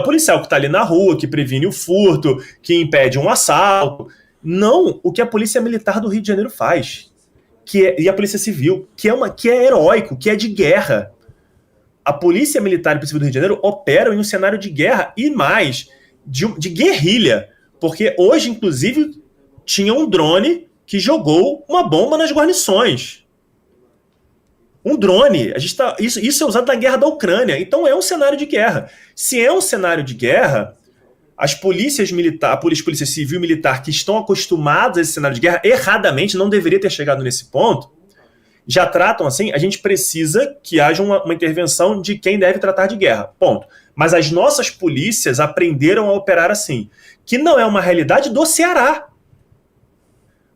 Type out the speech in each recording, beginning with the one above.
policial que está ali na rua, que previne o furto, que impede um assalto. Não o que a Polícia Militar do Rio de Janeiro faz. E a Polícia Civil, que é heróico, que é de guerra. A Polícia Militar e a Polícia Civil do Rio de Janeiro operam em um cenário de guerra e mais, de guerrilha. Porque hoje, inclusive, tinha um drone que jogou uma bomba nas guarnições. Um drone. Isso é usado na guerra da Ucrânia. Então é um cenário de guerra. Se é um cenário de guerra, as polícias militares, a polícia civil e militar que estão acostumadas a esse cenário de guerra, erradamente, não deveria ter chegado nesse ponto, já tratam assim, a gente precisa que haja uma intervenção de quem deve tratar de guerra. Ponto. Mas as nossas polícias aprenderam a operar assim. Que não é uma realidade do Ceará.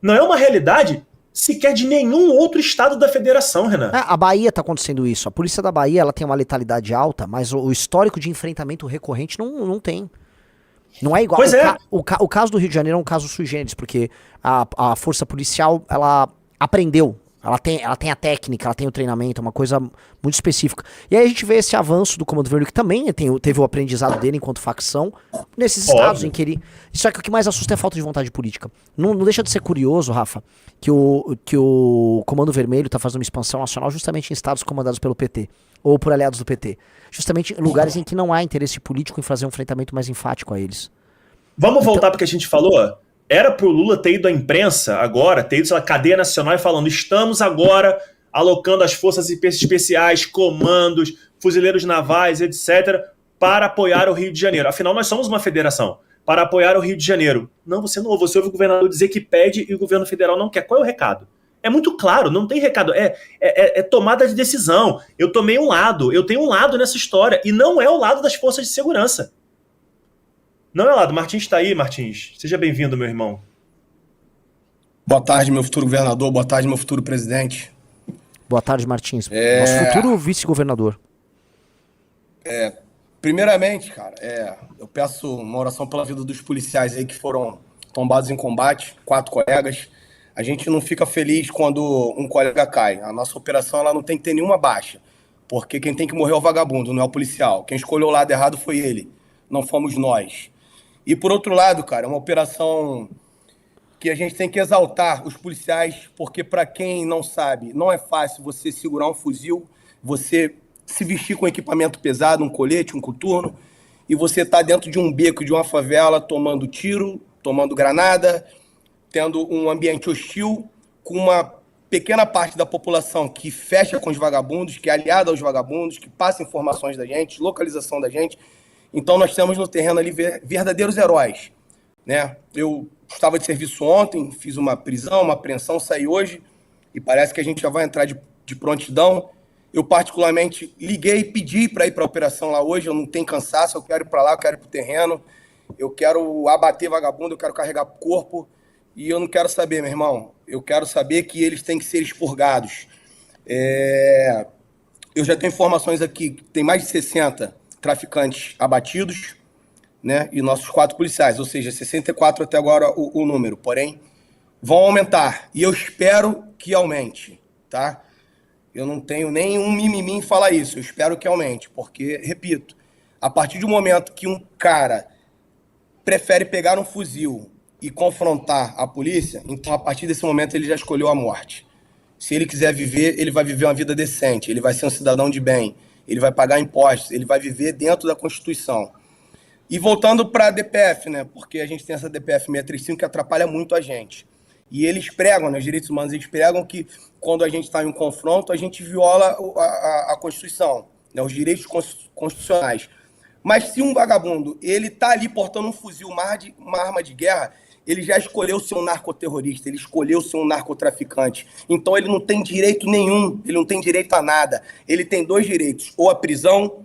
Não é uma realidade sequer de nenhum outro estado da federação, Renan. A Bahia tá acontecendo isso. A polícia da Bahia ela tem uma letalidade alta, mas o histórico de enfrentamento recorrente não tem. Não é igual. Pois é. O caso do Rio de Janeiro é um caso sui generis, porque a força policial, ela aprendeu. Ela tem a técnica, ela tem o treinamento, é uma coisa muito específica. E aí a gente vê esse avanço do Comando Vermelho, que também teve o aprendizado dele enquanto facção, nesses estados em que ele... Só que o que mais assusta é a falta de vontade política. Não deixa de ser curioso, Rafa, que o Comando Vermelho tá fazendo uma expansão nacional justamente em estados comandados pelo PT, ou por aliados do PT. Justamente em lugares em que não há interesse político em fazer um enfrentamento mais enfático a eles. Vamos voltar para o que a gente falou? Era pro Lula ter ido à imprensa agora, ter ido à cadeia nacional e falando: estamos agora alocando as forças especiais, comandos, fuzileiros navais, etc., para apoiar o Rio de Janeiro. Afinal, nós somos uma federação. Para apoiar o Rio de Janeiro. Não, você não ouve. Você ouve o governador dizer que pede e o governo federal não quer. Qual é o recado? É muito claro, não tem recado. É tomada de decisão. Eu tomei um lado. Eu tenho um lado nessa história. E não é o lado das forças de segurança. Não é o lado. Martins está aí, Martins. Seja bem-vindo, meu irmão. Boa tarde, meu futuro governador. Boa tarde, meu futuro presidente. Boa tarde, Martins. Nosso futuro vice-governador. Primeiramente, cara, eu peço uma oração pela vida dos policiais aí que foram tombados em combate, 4 colegas. A gente não fica feliz quando um colega cai. A nossa operação ela não tem que ter nenhuma baixa, porque quem tem que morrer é o vagabundo, não é o policial. Quem escolheu o lado errado foi ele, não fomos nós. E por outro lado, cara, é uma operação que a gente tem que exaltar os policiais, porque para quem não sabe, não é fácil você segurar um fuzil, você se vestir com equipamento pesado, um colete, um coturno, e você tá dentro de um beco de uma favela tomando tiro, tomando granada, tendo um ambiente hostil, com uma pequena parte da população que fecha com os vagabundos, que é aliada aos vagabundos, que passa informações da gente, localização da gente. Então nós temos no terreno ali verdadeiros heróis, né? Eu estava de serviço ontem, fiz uma prisão, uma apreensão, saí hoje, e parece que a gente já vai entrar de prontidão. Eu particularmente liguei e pedi para ir para a operação lá hoje, eu não tenho cansaço, eu quero ir para lá, eu quero ir para o terreno, eu quero abater vagabundo, eu quero carregar corpo, e eu não quero saber, meu irmão, eu quero saber que eles têm que ser expurgados. Eu já tenho informações aqui, que tem mais de 60 traficantes abatidos, né, e nossos 4 policiais, ou seja, 64 até agora o número, porém, vão aumentar, e eu espero que aumente, tá? Eu não tenho nem um mimimi em falar isso, eu espero que aumente, porque, repito, a partir do momento que um cara prefere pegar um fuzil e confrontar a polícia, então a partir desse momento ele já escolheu a morte. Se ele quiser viver, ele vai viver uma vida decente, ele vai ser um cidadão de bem, ele vai pagar impostos, ele vai viver dentro da Constituição. E voltando para a DPF, né, porque a gente tem essa DPF 635 que atrapalha muito a gente. E eles pregam, né, os direitos humanos, eles pregam que quando a gente está em um confronto, a gente viola a Constituição, né, os direitos constitucionais. Mas se um vagabundo, ele está ali portando um fuzil, uma arma de guerra, ele já escolheu ser um narcoterrorista, ele escolheu ser um narcotraficante. Então ele não tem direito nenhum, ele não tem direito a nada. Ele tem 2 direitos, ou a prisão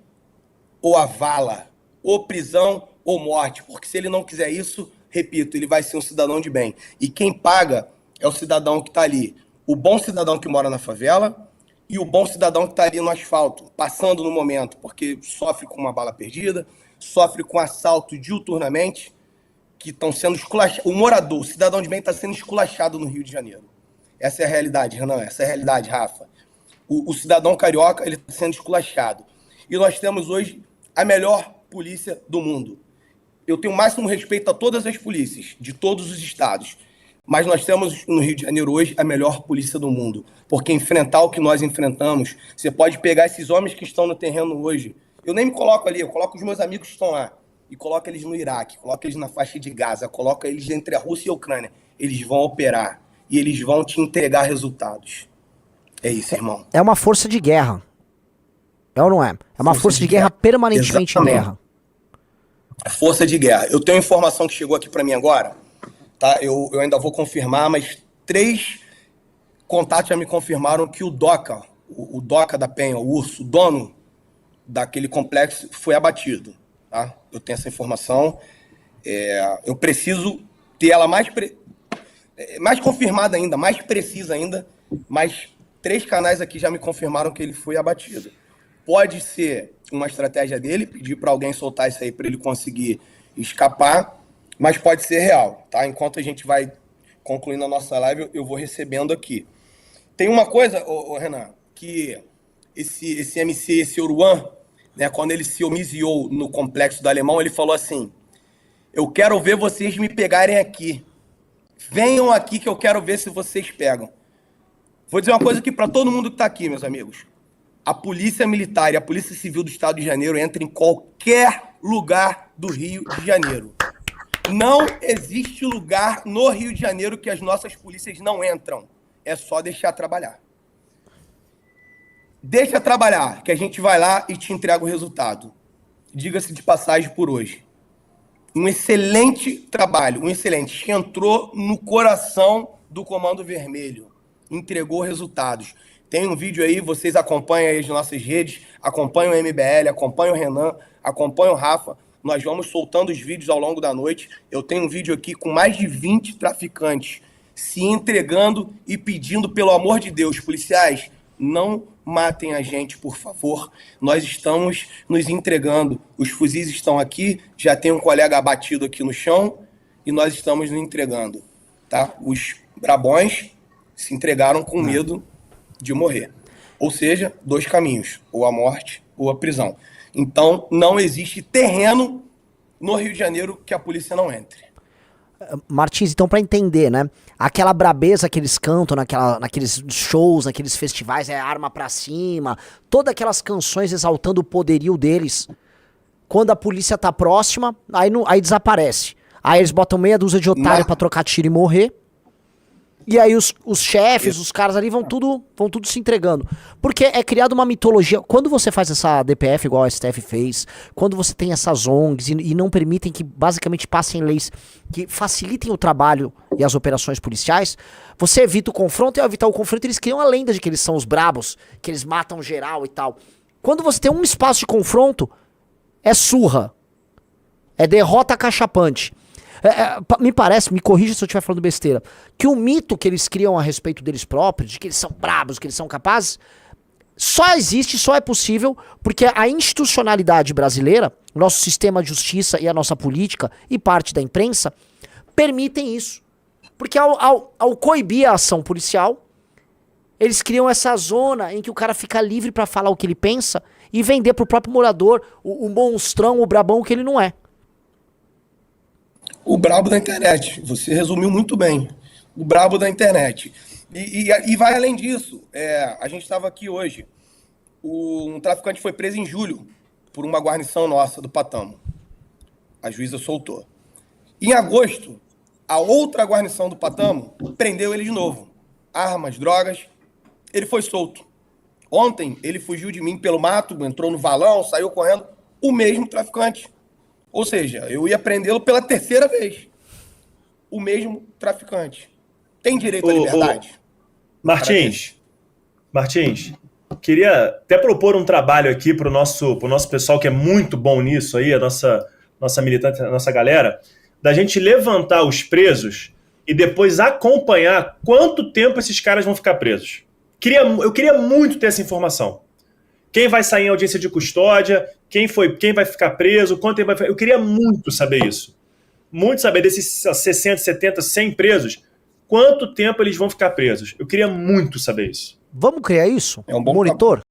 ou a vala. Ou prisão ou morte. Porque se ele não quiser isso, repito, ele vai ser um cidadão de bem. E quem paga é o cidadão que está ali. O bom cidadão que mora na favela e o bom cidadão que está ali no asfalto, passando no momento, porque sofre com uma bala perdida, sofre com assalto diuturnamente, que estão sendo esculachados. O morador, o cidadão de bem, está sendo esculachado no Rio de Janeiro. Essa é a realidade, Renan, essa é a realidade, Rafa. O cidadão carioca, ele está sendo esculachado. E nós temos hoje a melhor polícia do mundo. Eu tenho o máximo respeito a todas as polícias, de todos os estados. Mas nós temos no Rio de Janeiro hoje a melhor polícia do mundo. Porque enfrentar o que nós enfrentamos, você pode pegar esses homens que estão no terreno hoje. Eu nem me coloco ali, eu coloco os meus amigos que estão lá. E coloco eles no Iraque, coloco eles na faixa de Gaza, coloco eles entre a Rússia e a Ucrânia. Eles vão operar e eles vão te entregar resultados. É isso, irmão. É uma força de guerra. É ou não é? É uma força de guerra permanentemente em guerra. Força de guerra. Eu tenho informação que chegou aqui para mim agora, tá? Eu ainda vou confirmar, mas 3 contatos já me confirmaram que o Doca, o Doca da Penha, o Urso, o dono daquele complexo, foi abatido, tá? Eu tenho essa informação. Eu preciso ter ela mais confirmada ainda, mais precisa ainda, mas 3 canais aqui já me confirmaram que ele foi abatido. Pode ser uma estratégia dele, pedir para alguém soltar isso aí para ele conseguir escapar, mas pode ser real, tá? Enquanto a gente vai concluindo a nossa live, eu vou recebendo aqui. Tem uma coisa, Renan, que esse MC, esse Oruan, né, quando ele se homiziou no complexo do Alemão, ele falou assim: eu quero ver vocês me pegarem aqui. Venham aqui que eu quero ver se vocês pegam. Vou dizer uma coisa aqui para todo mundo que está aqui, meus amigos. A Polícia Militar e a Polícia Civil do Estado de Janeiro entram em qualquer lugar do Rio de Janeiro. Não existe lugar no Rio de Janeiro que as nossas polícias não entram. É só deixar trabalhar. Deixa trabalhar, que a gente vai lá e te entrega o resultado. Diga-se de passagem por hoje. Um excelente trabalho, um excelente. Entrou no coração do Comando Vermelho. Entregou resultados. Tem um vídeo aí, vocês acompanham aí as nossas redes, acompanham o MBL, acompanham o Renan, acompanham o Rafa. Nós vamos soltando os vídeos ao longo da noite. Eu tenho um vídeo aqui com mais de 20 traficantes se entregando e pedindo, pelo amor de Deus, policiais, não matem a gente, por favor. Nós estamos nos entregando. Os fuzis estão aqui, já tem um colega abatido aqui no chão e nós estamos nos entregando, tá? Os brabões se entregaram com medo de morrer. Ou seja, 2 caminhos, ou a morte ou a prisão. Então, não existe terreno no Rio de Janeiro que a polícia não entre. Martins, então pra entender, né? Aquela brabeza que eles cantam naqueles shows, naqueles festivais, arma pra cima, todas aquelas canções exaltando o poderio deles. Quando a polícia tá próxima, aí desaparece. Aí eles botam meia dúzia de otário pra trocar tiro e morrer. E aí os chefes, os caras ali vão tudo se entregando. Porque é criada uma mitologia. Quando você faz essa DPF igual a STF fez, quando você tem essas ONGs e não permitem que basicamente passem leis que facilitem o trabalho e as operações policiais, você evita o confronto, e ao evitar o confronto eles criam a lenda de que eles são os brabos, que eles matam geral e tal. Quando você tem um espaço de confronto, é surra. É derrota cachapante. Me parece, me corrija se eu estiver falando besteira, que o mito que eles criam a respeito deles próprios, de que eles são brabos, que eles são capazes, só existe, só é possível porque a institucionalidade brasileira, nosso sistema de justiça e a nossa política e parte da imprensa permitem isso. Porque ao coibir a ação policial, eles criam essa zona em que o cara fica livre para falar o que ele pensa e vender pro próprio morador o monstrão, o brabão que ele não é. O brabo da internet. Você resumiu muito bem. O brabo da internet. E vai além disso. A gente estava aqui hoje. Um traficante foi preso em julho por uma guarnição nossa do Patamo. A juíza soltou. Em agosto, a outra guarnição do Patamo prendeu ele de novo. Armas, drogas. Ele foi solto. Ontem, ele fugiu de mim pelo mato, entrou no valão, saiu correndo. O mesmo traficante. Ou seja, eu ia prendê-lo pela 3ª vez. O mesmo traficante. Tem direito à liberdade? Martins, queria até propor um trabalho aqui para o nosso pessoal que é muito bom nisso aí, a nossa militante, a nossa galera, da gente levantar os presos e depois acompanhar quanto tempo esses caras vão ficar presos. Eu queria muito ter essa informação. Quem vai sair em audiência de custódia, quem vai ficar preso, quanto tempo vai ficar. Eu queria muito saber isso. Muito saber desses 60, 70, 100 presos, quanto tempo eles vão ficar presos. Eu queria muito saber isso. Vamos criar isso? É um bom monitor?